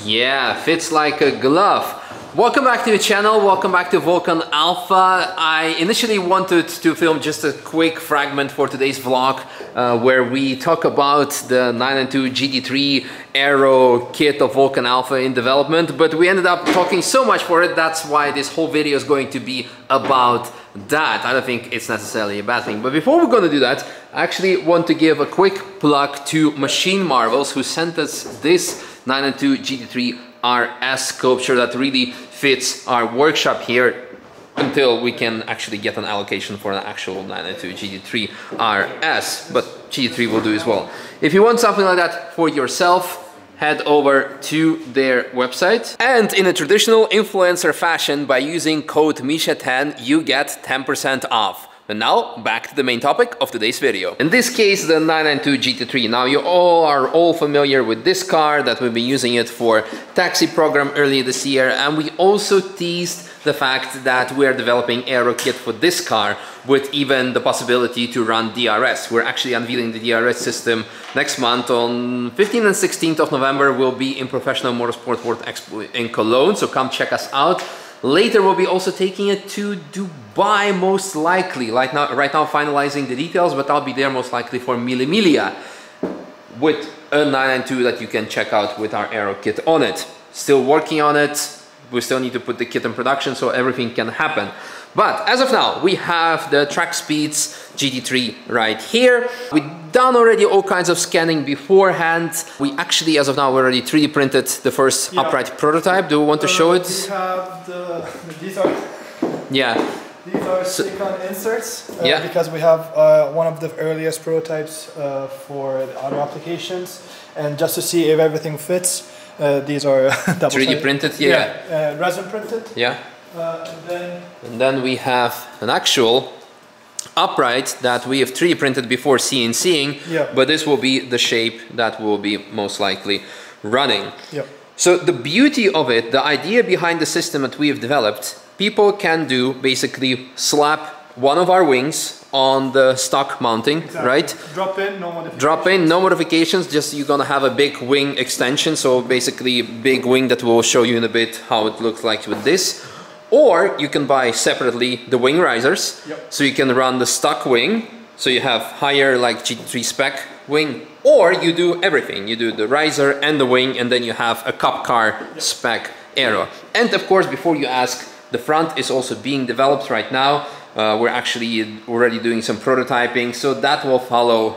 Yeah, fits like a glove. Welcome back to the channel, welcome back to Vulcan Alpha. I initially wanted to film just a quick fragment for today's vlog where we talk about the 992 GT3 aero kit of Vulcan Alpha in development, but we ended up talking so much for it, that's why this whole video is going to be about that. I don't think it's necessarily a bad thing, but before we're going to do that, I actually want to give a quick plug to Machine Marvels, who sent us this 992 GT3 RS sculpture that really fits our workshop here until we can actually get an allocation for an actual 992 GT3 RS, but GT3 will do as well. If you want something like that for yourself, head over to their website, and in a traditional influencer fashion, by using code Misha10 you get 10% off. And now, back to the main topic of today's video. In this case, the 992 GT3. Now, you are all familiar with this car, that we've been using it for taxi program earlier this year, and we also teased the fact that we are developing aero kit for this car with even the possibility to run DRS. We're actually unveiling the DRS system next month. On 15th and 16th of November, we'll be in Professional Motorsport World Expo in Cologne, so come check us out. Later, we'll be also taking it to Dubai, most likely. Right now finalizing the details, but I'll be there most likely for Mille Miglia with a 992 that you can check out with our aero kit on it. Still working on it. We still need to put the kit in production so everything can happen. But as of now, we have the Track Speeds GT3 right here. We've done already all kinds of scanning beforehand. We actually, as of now, already 3D printed the first upright prototype. Do we want to show it? We have these are silicone inserts because we have one of the earliest prototypes for the auto applications. And just to see if everything fits, these are 3D printed, resin printed. Yeah. And then we have an actual upright that we have 3D printed before CNCing, but this will be the shape that will be most likely running. So the beauty of it, the idea behind the system that we have developed, people can do basically slap one of our wings on the stock mounting, right? Drop in, no modifications. Drop in, no modifications, just you're gonna have a big wing extension, so basically big wing that we'll show you in a bit how it looks like with this. Or you can buy separately the wing risers, so you can run the stock wing, so you have higher like GT3 spec wing, or you do everything. You do the riser and the wing, and then you have a cup car spec aero. And of course, before you ask, the front is also being developed right now. We're actually already doing some prototyping, so that will follow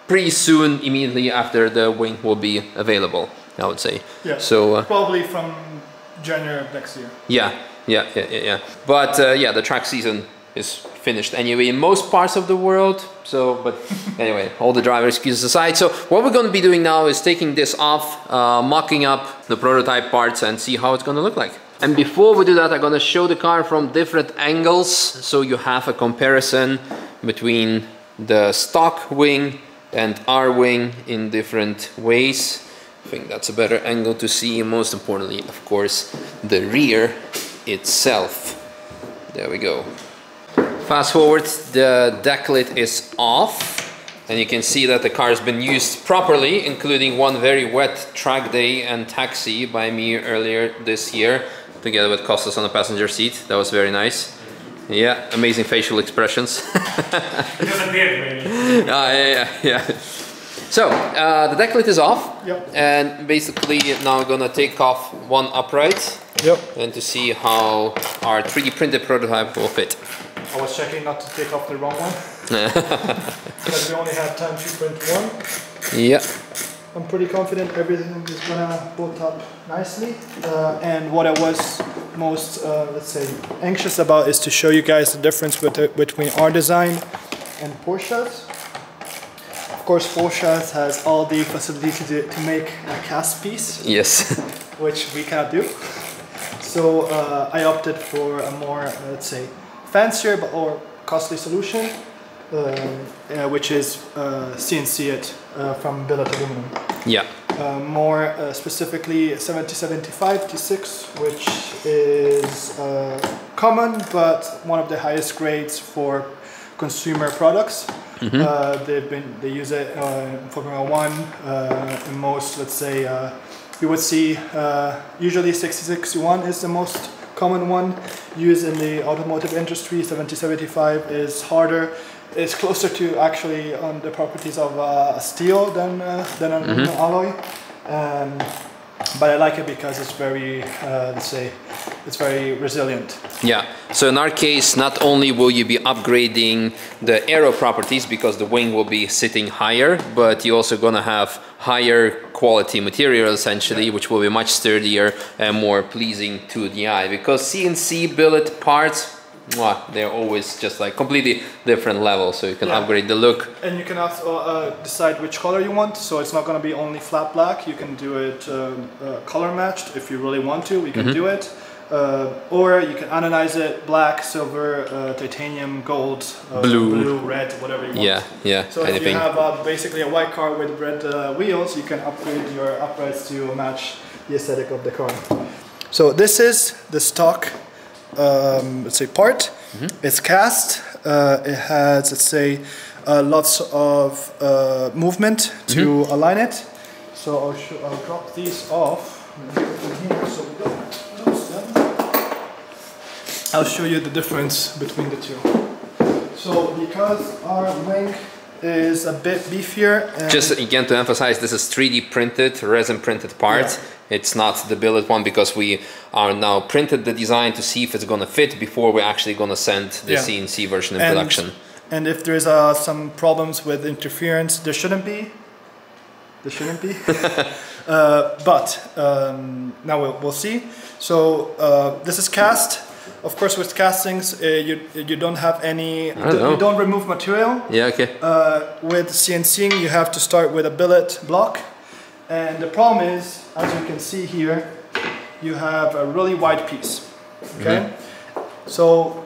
pretty soon, immediately after the wing will be available, I would say. So probably from January of next year. Yeah. But yeah, the track season is finished anyway in most parts of the world. So, but anyway, all the driver excuses aside. So what we're going to be doing now is taking this off, mocking up the prototype parts and see how it's going to look like. And before we do that, I'm going to show the car from different angles, so you have a comparison between the stock wing and our wing in different ways. I think that's a better angle to see. Most importantly, of course, the rear itself. There we go. Fast forward, the deck lid is off, and you can see that the car has been used properly, including one very wet track day and taxi by me earlier this year, together with Costas on the passenger seat. That was very nice. Yeah, amazing facial expressions. It doesn't beard, maybe. Yeah. So, the deck lid is off, and basically now I'm gonna take off one upright and to see how our 3D printed prototype will fit. I was checking not to take off the wrong one, because we only have time to print one. Yeah. I'm pretty confident everything is gonna bolt up nicely. And what I was most, let's say, anxious about is to show you guys the difference between our design and Porsche's. Of course, Porsche has all the facility to make a cast piece. Yes. Which we cannot do. So I opted for a more, let's say, fancier but or costly solution, which is CNC it from billet aluminum. Yeah. More specifically 7075 T6, which is common but one of the highest grades for consumer products. They use it in Formula 1, in most, let's say, you would see usually 6061 is the most common one used in the automotive industry. 7075 is harder. It's closer to actually on the properties of steel than an alloy. But I like it because it's very, let's say, it's very resilient. Yeah, so in our case, not only will you be upgrading the aero properties because the wing will be sitting higher, but you're also gonna have higher quality material essentially, which will be much sturdier and more pleasing to the eye. Because CNC billet parts, they're always just like completely different levels, so you can upgrade the look. And you can also decide which color you want, so it's not going to be only flat black. You can do it color matched if you really want to. We can do it, or you can analyze it black, silver, titanium, gold, blue, red, whatever you want. Yeah. So if you have basically a white car with red wheels, you can upgrade your uprights to match the aesthetic of the car. So this is the stock, let's say, part. It's cast. It has, let's say, lots of movement to align it. So I'll drop these off. So we don't lose them. I'll show you the difference between the two. So because our wing is a bit beefier. And just again to emphasize, this is 3D printed, resin printed part. Yeah. It's not the billet one, because we are now printed the design to see if it's going to fit before we're actually going to send the CNC version in production. And if there's some problems with interference, there shouldn't be. There shouldn't be. But now we'll see. So this is cast. Of course, with castings, you don't have any. You don't remove material. Yeah. Okay. With CNCing, you have to start with a billet block. And the problem is, as you can see here, you have a really wide piece, okay? So,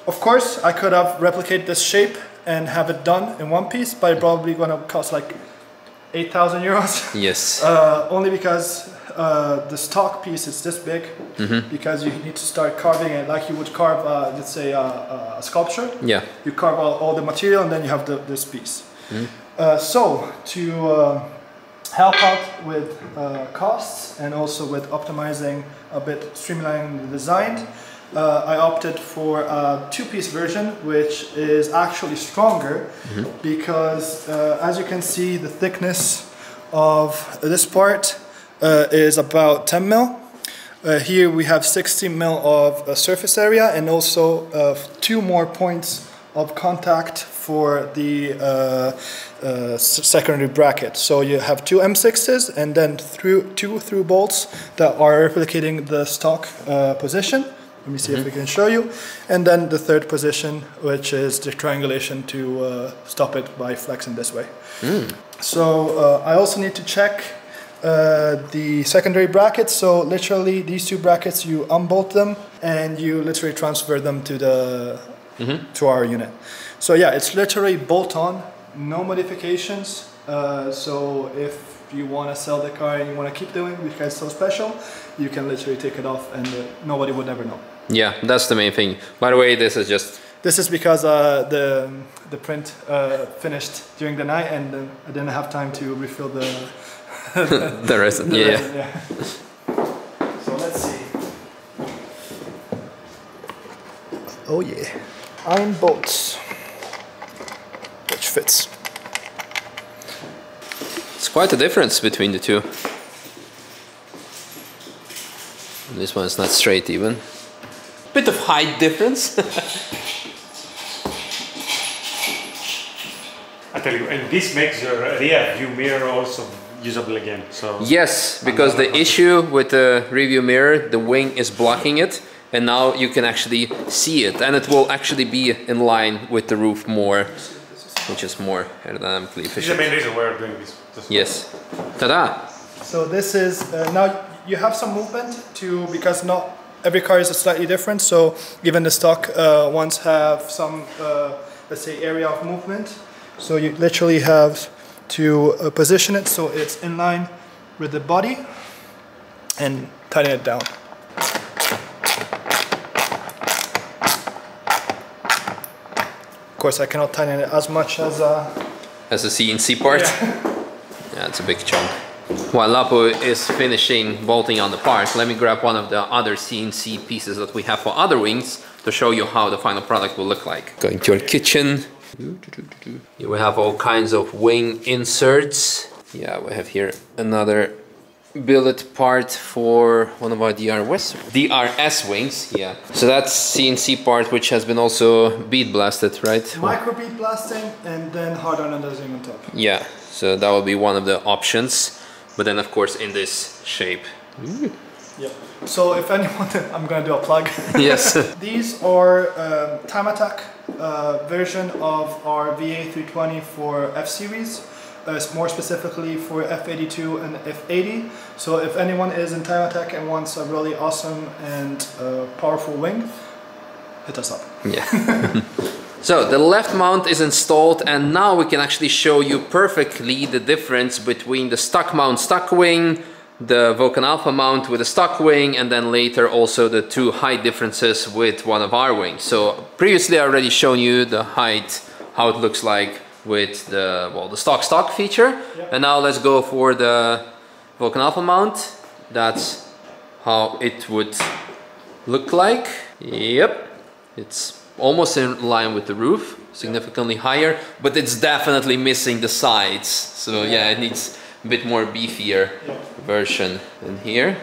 of course, I could have replicated this shape and have it done in one piece, but it's probably going to cost like 8,000 euros. Yes. Only because the stock piece is this big, because you need to start carving it like you would carve, let's say, a sculpture. Yeah. You carve all the material and then you have this piece. So, to help out with costs and also with optimizing a bit, streamlining the design, I opted for a two-piece version, which is actually stronger because as you can see, the thickness of this part is about 10 mil. Here we have 60 mil of surface area and also 2 more points of contact for the secondary bracket. So you have 2 M6s and then two through bolts that are replicating the stock position. Let me see if we can show you. And then the third position, which is the triangulation to stop it by flexing this way. So I also need to check the secondary brackets. So literally these 2 brackets, you unbolt them and you literally transfer them to the to our unit. So yeah, it's literally bolt on, no modifications. So if you want to sell the car and you want to keep doing it because it's so special, you can literally take it off and nobody would ever know. Yeah, that's the main thing. By the way, this is just... This is because the print finished during the night and I didn't have time to refill the... the resin, yeah. So let's see. Oh yeah. Iron bolts, which fits. It's quite a difference between the two. This one is not straight even. Bit of height difference. I tell you, and this makes your rear view mirror also usable again. So yes, because the issue with the rear view mirror, the wing is blocking it. And now you can actually see it, and it will actually be in line with the roof more, which is more aerodynamically efficient. This is the main reason we're doing this. Yes. Ta-da! So this is, now you have some movement too, because not every car is slightly different, so even the stock ones have some, let's say, area of movement. So you literally have to position it so it's in line with the body and tighten it down. Of course, I cannot tighten it as much as a CNC part. Yeah, it's a big chunk. While Lapo is finishing bolting on the part, let me grab one of the other CNC pieces that we have for other wings to show you how the final product will look like. Going to our kitchen. Here we have all kinds of wing inserts. Yeah, we have here another billet part for one of our DRS wings. Yeah, so that's CNC part which has been also bead blasted, right? Micro bead blasting and then hard anodizing on top. Yeah, so that will be one of the options. But then of course in this shape. Yeah. So if anyone, I'm gonna do a plug. Yes. These are time attack version of our VA320 for F-Series. More specifically for F82 and F80. So if anyone is in time attack and wants a really awesome and powerful wing, hit us up. Yeah. So the left mount is installed, and now we can actually show you perfectly the difference between the stock mount stock wing, the Vulcan Alpha mount with a stock wing, and then later also the two height differences with one of our wings. So previously I already shown you the height, how it looks like with the, well, the stock feature. Yep. And now let's go for the Vulcan Alpha mount. That's how it would look like. Yep, it's almost in line with the roof, significantly higher, but it's definitely missing the sides. So yeah, it needs a bit more beefier version. And here,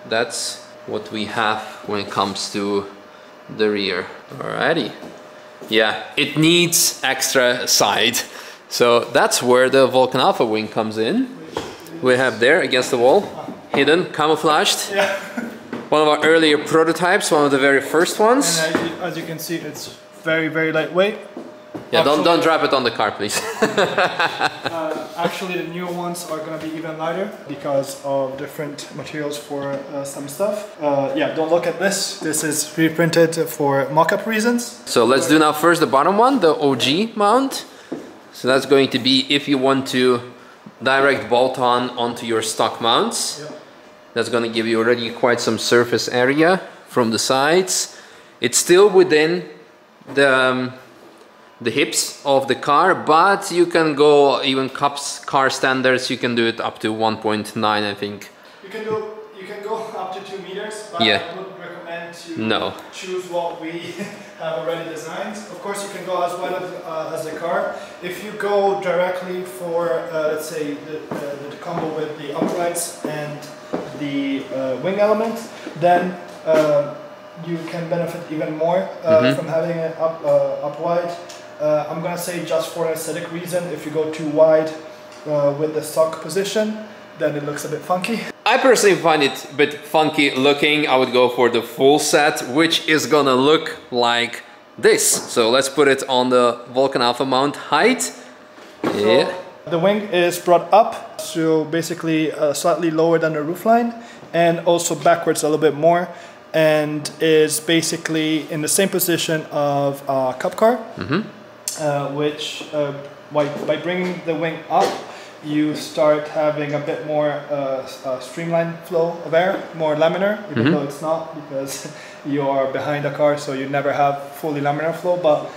that's what we have when it comes to the rear. Alrighty. Yeah, it needs extra side. So that's where the Vulcan Alpha wing comes in. We have there against the wall, hidden, camouflaged. Yeah. One of our earlier prototypes, one of the very first ones. And as you can see, it's very, very lightweight. Yeah, actually, don't drop it on the car, please. Actually, the newer ones are going to be even lighter because of different materials for some stuff. Yeah, don't look at this. This is reprinted for mock-up reasons. So let's do now first the bottom one, the OG mount. So that's going to be if you want to direct bolt on onto your stock mounts. Yep. That's going to give you already quite some surface area from the sides. It's still within the hips of the car, but you can go even car standards. You can do it up to 1.9, I think. You can go up to 2 meters, but yeah. I would recommend to choose what we have already designed. Of course, you can go as wide as the car. If you go directly for, let's say, the combo with the uprights and the wing element, then you can benefit even more from having it up wide. I'm gonna say just for an aesthetic reason, if you go too wide with the stock position, then it looks a bit funky. I personally find it a bit funky looking. I would go for the full set, which is gonna look like this. So let's put it on the Vulcan Alpha mount height. Yeah. So the wing is brought up, so basically slightly lower than the roofline, and also backwards a little bit more, and is basically in the same position of a cup car, which by bringing the wing up, you start having a bit more streamlined flow of air, more laminar, even though it's not, because you are behind a car, so you never have fully laminar flow. But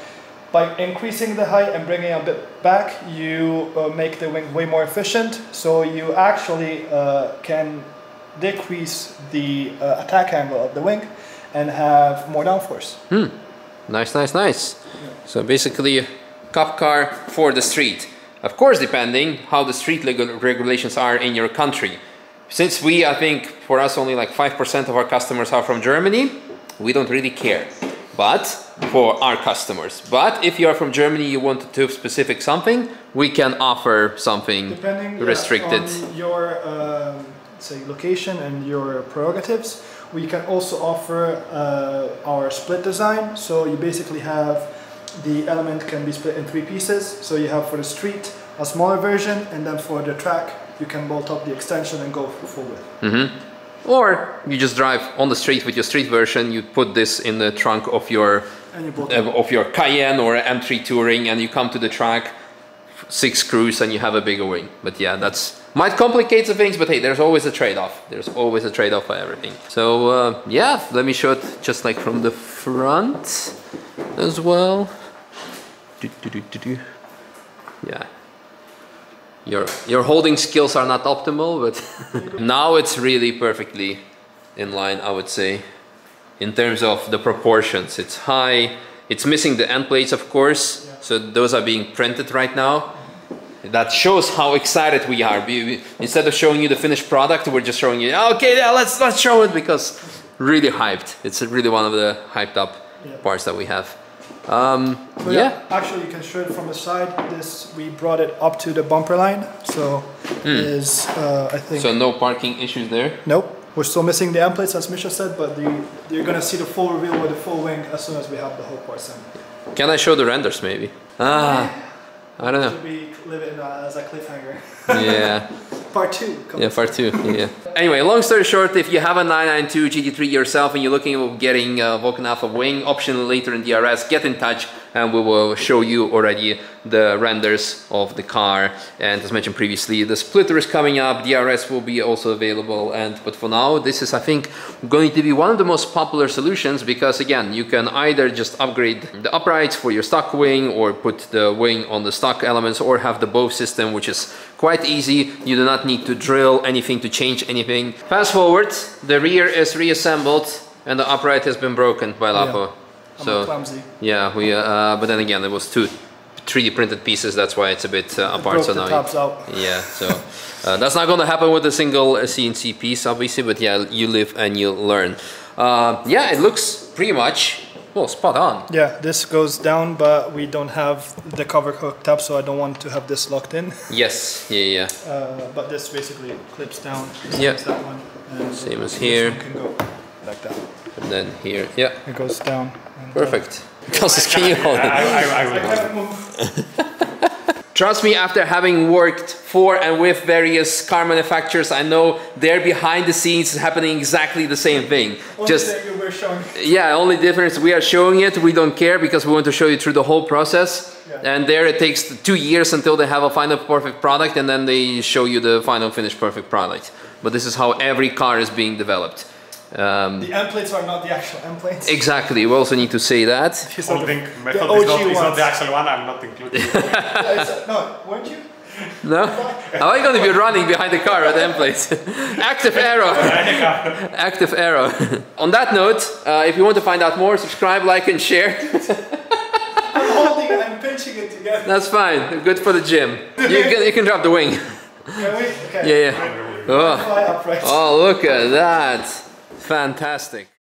by increasing the height and bringing it a bit back, you make the wing way more efficient, so you actually can decrease the attack angle of the wing and have more downforce. Nice, nice, nice. Yeah. So basically a cup car for the street. Of course, depending how the street regulations are in your country. Since I think for us only like 5% of our customers are from Germany, we don't really care. But for our customers. But if you are from Germany, you want to specific something, we can offer something restricted. On your say location and your prerogatives, we can also offer our split design. So you basically have the element can be split in 3 pieces. So you have for the street a smaller version, and then for the track you can bolt up the extension and go full width. Or you just drive on the street with your street version. You put this in the trunk of your Cayenne or M3 Touring, and you come to the track, 6 screws, and you have a bigger wing. But yeah, that's might complicate the things, but hey, there's always a trade-off. There's always a trade-off for everything. So yeah, let me show it just like from the front as well. Yeah. Your holding skills are not optimal, but now it's really perfectly in line, I would say. In terms of the proportions, it's high. It's missing the end plates, of course. Yeah. So those are being printed right now. That shows how excited we are. Instead of showing you the finished product, we're just showing you, okay, yeah, let's show it, because really hyped. It's really one of the hyped up parts that we have. Yeah. Actually, you can show it from the side. We brought it up to the bumper line, so is I think. So no parking issues there. Nope. We're still missing the end plates, as Misha said, but you're gonna see the full reveal with the full wing as soon as we have the whole parts in. Can I show the renders maybe? I don't know. Should we leave it as a cliffhanger? Yeah. Part 2. Yeah, part 2. Yeah. Anyway, long story short, if you have a 992 GT3 yourself and you're looking at getting a Vulcan Alpha wing option later in DRS, get in touch and we will show you already the renders of the car. And as mentioned previously, the splitter is coming up, DRS will be also available. But for now, this is, I think, going to be one of the most popular solutions, because again, you can either just upgrade the uprights for your stock wing or put the wing on the stock elements, or have the bow system, which is quite easy. You do not need to drill anything to change anything. Fast forward, the rear is reassembled and the upright has been broken by Lapo. Yeah. So clumsy. Yeah, but then again, it was 2 3D printed pieces, that's why it's a bit apart. So now tabs out. Yeah, so that's not going to happen with a single CNC piece, obviously, but yeah, you live and you learn. Yeah, it looks pretty much, well, spot on. Yeah, this goes down, but we don't have the cover hooked up, so I don't want to have this locked in. Yes, yeah. But this basically clips down. Yeah. That one. And same as here. This one can go like that. And then here, yeah. It goes down. Perfect. Can you hold it? I can't move. Trust me, after having worked for and with various car manufacturers, I know they're behind the scenes happening exactly the same thing. We're showing. Yeah, only difference, we are showing it, we don't care, because we want to show you through the whole process. Yeah. And there it takes 2 years until they have a final perfect product, and then they show you the final finished perfect product. But this is how every car is being developed. The end plates are not the actual end plates. Exactly, we also need to say that. Holding method is not the actual one, I'm not included. No, weren't you? No? How are you going to be running behind the car at the end plates? Active arrow. Active arrow. On that note, if you want to find out more, subscribe, like and share. I'm holding it, I'm pinching it together. That's fine, good for the gym. You can drop the wing. Can we? Okay. Yeah. Oh, look at that. Fantastic.